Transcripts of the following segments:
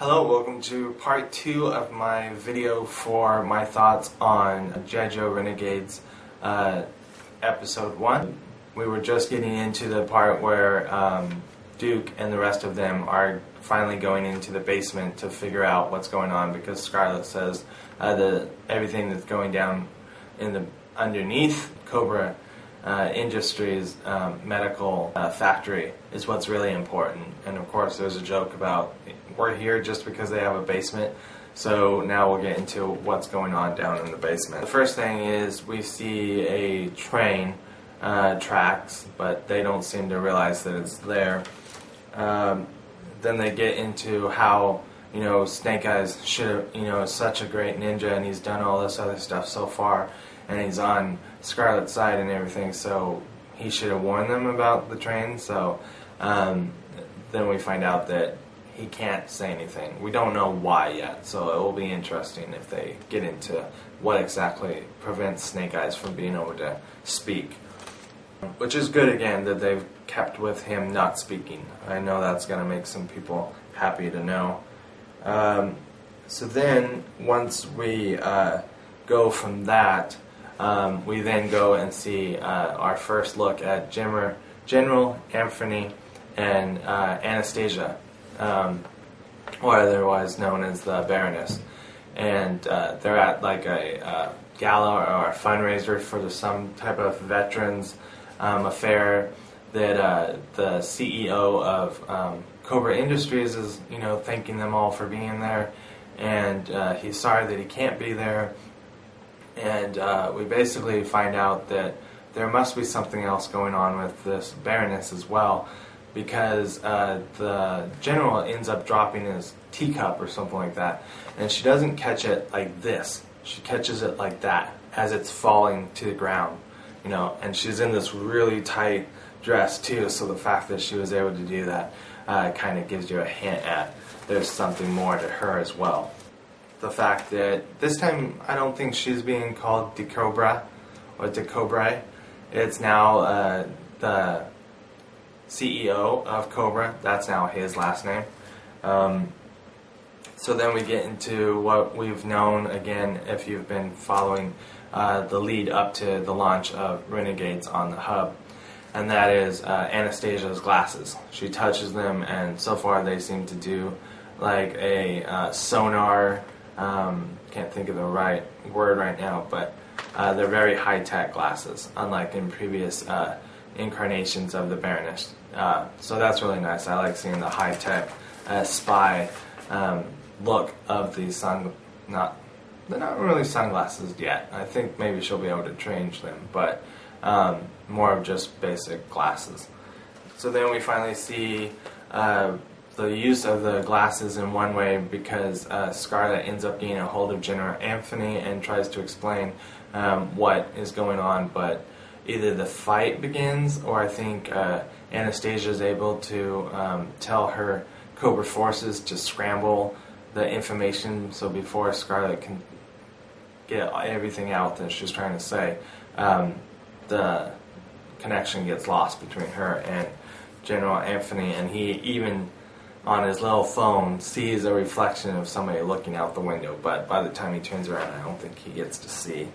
Hello, welcome to part 2 of my video for my thoughts on G.I. Joe Renegades episode 1. We were just getting into the part where Duke and the rest of them are finally going into the basement to figure out what's going on, because Scarlet says everything that's going down in the underneath Cobra Industries medical factory is what's really important. And of course there's a joke about we're here just because they have a basement, so now we'll get into what's going on down in the basement. The first thing is we see a train tracks, but they don't seem to realize that it's there. Then they get into how, Snake Eyes should have, is such a great ninja and he's done all this other stuff so far and he's on Scarlet's side and everything, so he should have warned them about the train. So then we find out that he can't say anything. We don't know why yet, so it will be interesting if they get into what exactly prevents Snake Eyes from being able to speak. Which is good, again, that they've kept with him not speaking. I know that's going to make some people happy to know. So then, once we go from that, we then go and see our first look at General Anthony and Anastasia, or otherwise known as the Baroness. And they're at like a gala or a fundraiser for some type of veterans affair that the CEO of Cobra Industries is, thanking them all for being there, and he's sorry that he can't be there. And we basically find out that there must be something else going on with this Baroness as well, because the general ends up dropping his teacup or something like that, and she doesn't catch it like this. She catches it like that as it's falling to the ground, and she's in this really tight dress too, so the fact that she was able to do that kind of gives you a hint at there's something more to her as well. The fact that this time I don't think she's being called DeCobra or DeCobra. It's now the CEO of Cobra. That's now his last name. So then we get into what we've known, again, if you've been following the lead up to the launch of Renegades on the hub. And that is Anastasia's glasses. She touches them, and so far they seem to do like a sonar. Can't think of the right word right now, but they're very high-tech glasses, unlike in previous incarnations of the Baroness. So that's really nice. I like seeing the high-tech spy look of these they're not really sunglasses yet. I think maybe she'll be able to change them, but more of just basic glasses. So then we finally see the use of the glasses in one way, because Scarlet ends up getting a hold of General Anthony and tries to explain what is going on, but either the fight begins, or I think Anastasia is able to tell her Cobra forces to scramble the information, so before Scarlet can get everything out that she's trying to say, the connection gets lost between her and General Anthony, and he even on his little phone sees a reflection of somebody looking out the window, but by the time he turns around I don't think he gets to see.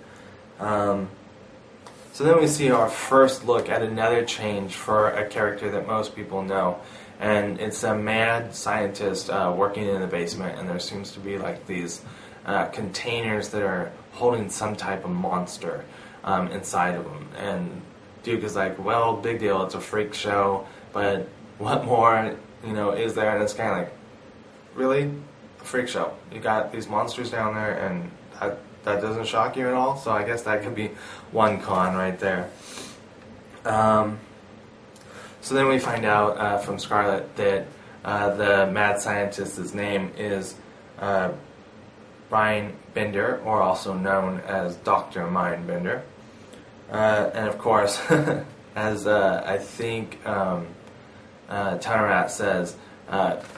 So then we see our first look at another change for a character that most people know, and it's a mad scientist working in the basement, and there seems to be like these containers that are holding some type of monster inside of them, and Duke is like, well, big deal, it's a freak show, but what more is there? And it's kind of like, really? A freak show? You got these monsters down there and that doesn't shock you at all? So I guess that could be one con right there. So then we find out from Scarlet that the mad scientist's name is Brian Bender, or also known as Dr. Mindbender. And of course, as I think Tunarat says,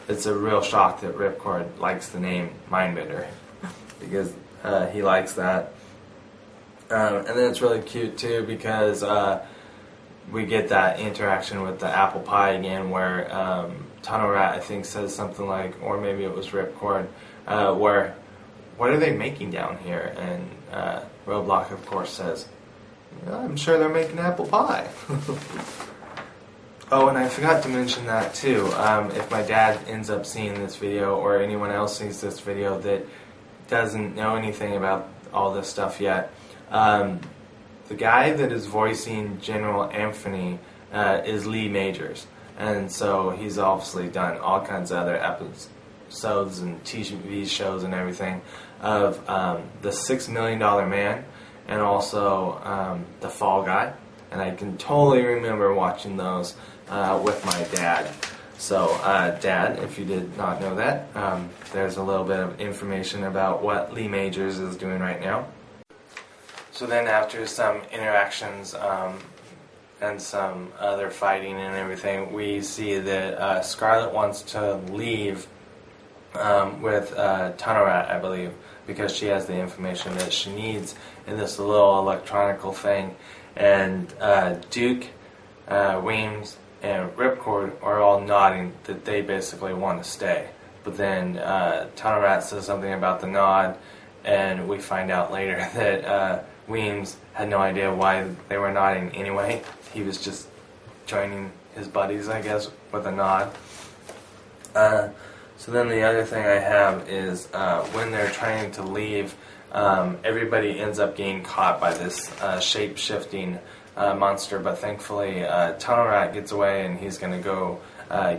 it's a real shock that Ripcord likes the name Mindbender, because he likes that. And then it's really cute too, because we get that interaction with the apple pie again, where Tunnel Rat, I think, says something like, or maybe it was Ripcord, where, what are they making down here? And Roadblock, of course, says, I'm sure they're making apple pie. Oh, and I forgot to mention that too. If my dad ends up seeing this video, or anyone else sees this video that doesn't know anything about all this stuff yet, the guy that is voicing General Anthony is Lee Majors. And so he's obviously done all kinds of other episodes and TV shows and everything of the $6 Million Man and also The Fall Guy. And I can totally remember watching those with my dad. So, Dad, if you did not know that, there's a little bit of information about what Lee Majors is doing right now. So then after some interactions and some other fighting and everything, we see that Scarlet wants to leave with Tunnel Rat, I believe, because she has the information that she needs in this little electronical thing. And Duke, Weems, and Ripcord are all nodding that they basically want to stay. But then Tunnel Rat says something about the nod, and we find out later that Weems had no idea why they were nodding anyway. He was just joining his buddies, I guess, with a nod. So then the other thing I have is when they're trying to leave, everybody ends up getting caught by this shape-shifting monster, but thankfully Tunnel Rat gets away and he's going to go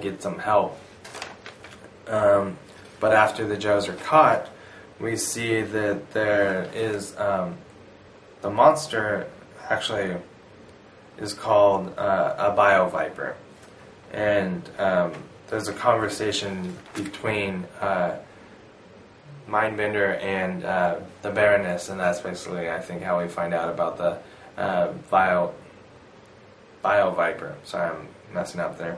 get some help. But after the Joes are caught, we see that there is the monster actually is called a Bio-Viper. And there's a conversation between Mindbender and the Baroness, and that's basically, I think, how we find out about the Bio-Viper. Sorry, I'm messing up there.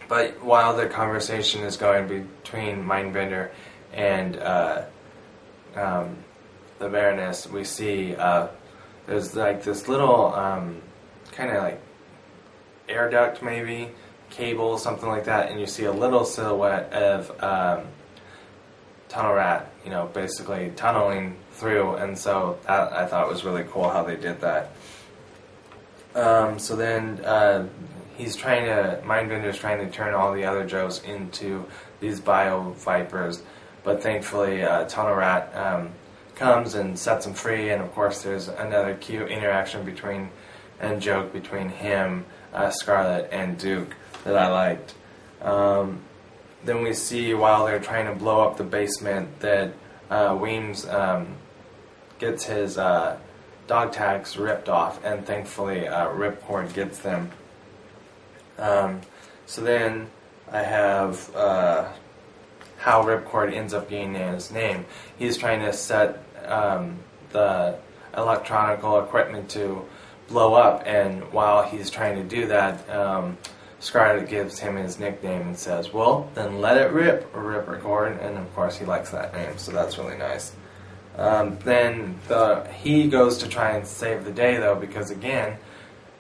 But while the conversation is going between Mindbender and the Baroness, we see there's like this little kind of like air duct, maybe cable, something like that, and you see a little silhouette of Tunnel Rat, you know, basically tunneling through, and so that I thought was really cool how they did that. So then Mindbender's trying to turn all the other Joes into these Bio-Vipers, but thankfully Tunnel Rat comes and sets them free, and of course there's another cute interaction joke between him, Scarlet, and Duke that I liked. Then we see while they're trying to blow up the basement that Weems gets his dog tags ripped off, and thankfully Ripcord gets them. So then I have how Ripcord ends up getting his name. He's trying to set the electronical equipment to blow up, and while he's trying to do that, Scarlet gives him his nickname and says, well, then let it rip, Ripcord, and of course he likes that name, so that's really nice. Then he goes to try and save the day, though, because again,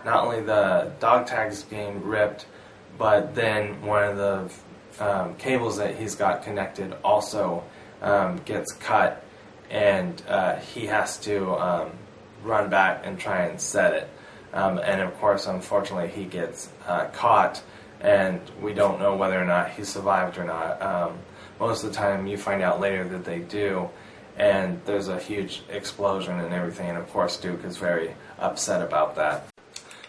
not only the dog tag is being ripped, but then one of the cables that he's got connected also gets cut, and he has to run back and try and set it. And of course, unfortunately, he gets caught, and we don't know whether or not he survived or not. Most of the time, you find out later that they do, and there's a huge explosion and everything, and of course, Duke is very upset about that.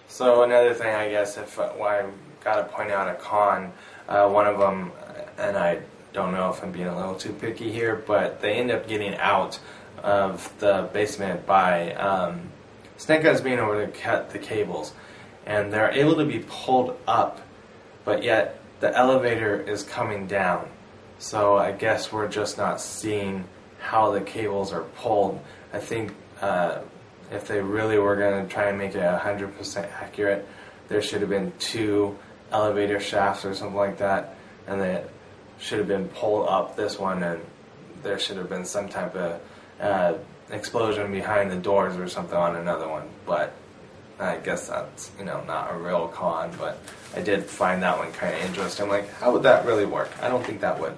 So another thing, I guess, I got to point out a con, one of them, and I don't know if I'm being a little too picky here, but they end up getting out of the basement by Snake Eyes being able to cut the cables, and they're able to be pulled up, but yet the elevator is coming down. So I guess we're just not seeing how the cables are pulled. I think if they really were going to try and make it 100% accurate, there should have been 2 elevator shafts or something like that, and they should have been pulled up this one, and there should have been some type of explosion behind the doors or something on another one. But I guess that's, not a real con, but I did find that one kind of interesting. I'm like, how would that really work? I don't think that would.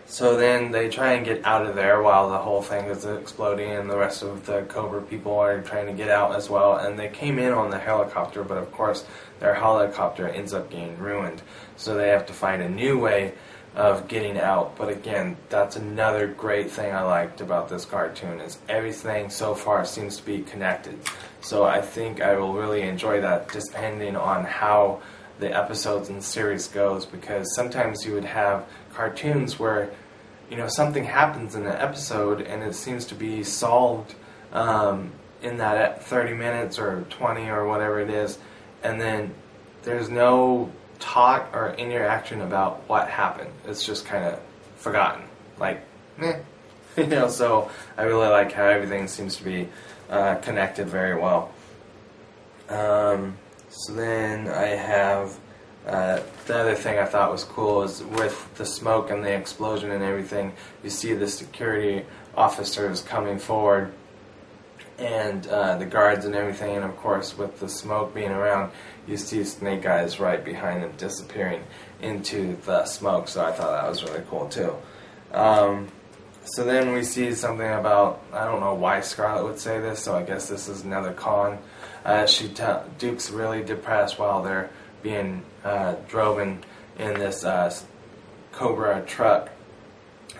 So then they try and get out of there while the whole thing is exploding, and the rest of the Cobra people are trying to get out as well. And they came in on the helicopter, but of course their helicopter ends up getting ruined. So they have to find a new way of getting out. But again, that's another great thing I liked about this cartoon, is everything so far seems to be connected. So I think I will really enjoy that, depending on how the episodes in the series goes, because sometimes you would have cartoons where something happens in an episode and it seems to be solved in that 30 minutes or 20 or whatever it is, and then there's no talk or interaction about what happened. It's just kind of forgotten, like so I really like how everything seems to be connected very well. So then I have the other thing I thought was cool is with the smoke and the explosion and everything, you see the security officers coming forward and the guards and everything, and of course with the smoke being around, you see Snake Eyes right behind them disappearing into the smoke, so I thought that was really cool too. So then we see something about, I don't know why Scarlet would say this, so I guess this is another con. Duke's really depressed while they're being driven in this Cobra truck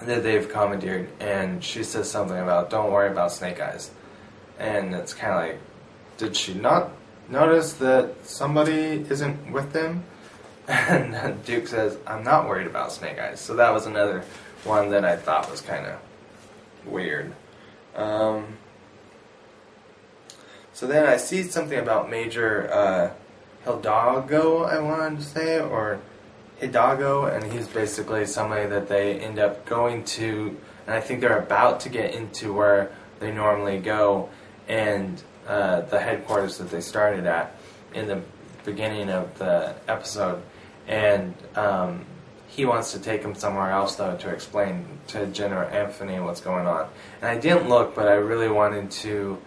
that they've commandeered, and she says something about, don't worry about Snake Eyes. And it's kind of like, did she not notice that somebody isn't with them? And Duke says, I'm not worried about Snake Eyes. So that was another one that I thought was kind of weird. So then I see something about Major Hiago, I wanted to say, or Hiago, and he's basically somebody that they end up going to, and I think they're about to get into where they normally go, and the headquarters that they started at in the beginning of the episode, and he wants to take him somewhere else, though, to explain to General Anthony what's going on. And I didn't look, but I really wanted to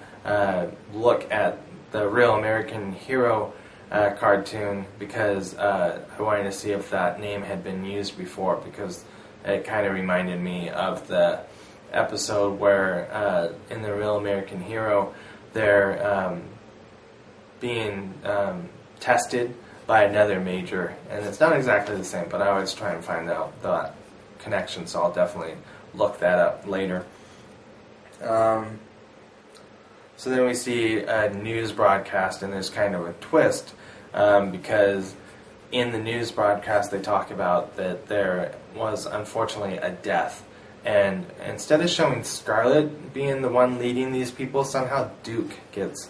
look at the Real American Hero cartoon, because I wanted to see if that name had been used before, because it kind of reminded me of the episode where in the Real American Hero they're being tested by another major, and it's not exactly the same, but I always try and find out that connection, so I'll definitely look that up later. So then we see a news broadcast, and there's kind of a twist, because in the news broadcast they talk about that there was unfortunately a death, and instead of showing Scarlet being the one leading these people, somehow Duke gets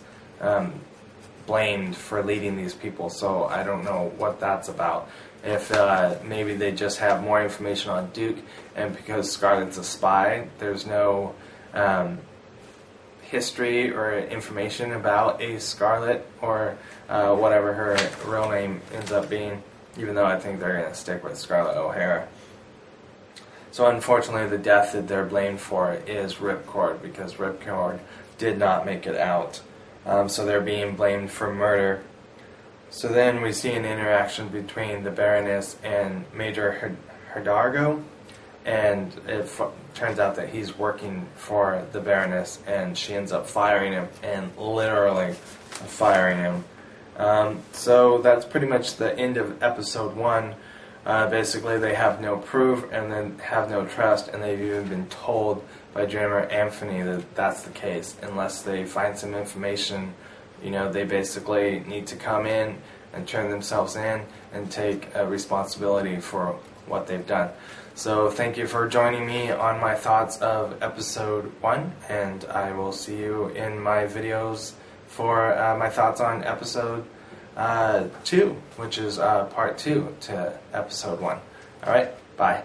blamed for leading these people, so I don't know what that's about. If maybe they just have more information on Duke, and because Scarlet's a spy, there's no history or information about a Scarlet or whatever her real name ends up being, even though I think they're going to stick with Scarlet O'Hara. So unfortunately the death that they're blamed for is Ripcord, because Ripcord did not make it out. So they're being blamed for murder. So then we see an interaction between the Baroness and Major Hiago, and it turns out that he's working for the Baroness, and she ends up firing him, and literally firing him. So that's pretty much the end of episode 1. Basically they have no proof and then have no trust, and they've even been told by General Anthony that that's the case. Unless they find some information, they basically need to come in and turn themselves in and take responsibility for what they've done. So thank you for joining me on my thoughts of episode 1, and I will see you in my videos for my thoughts on episode 2, which is part 2 to episode 1. Alright, bye.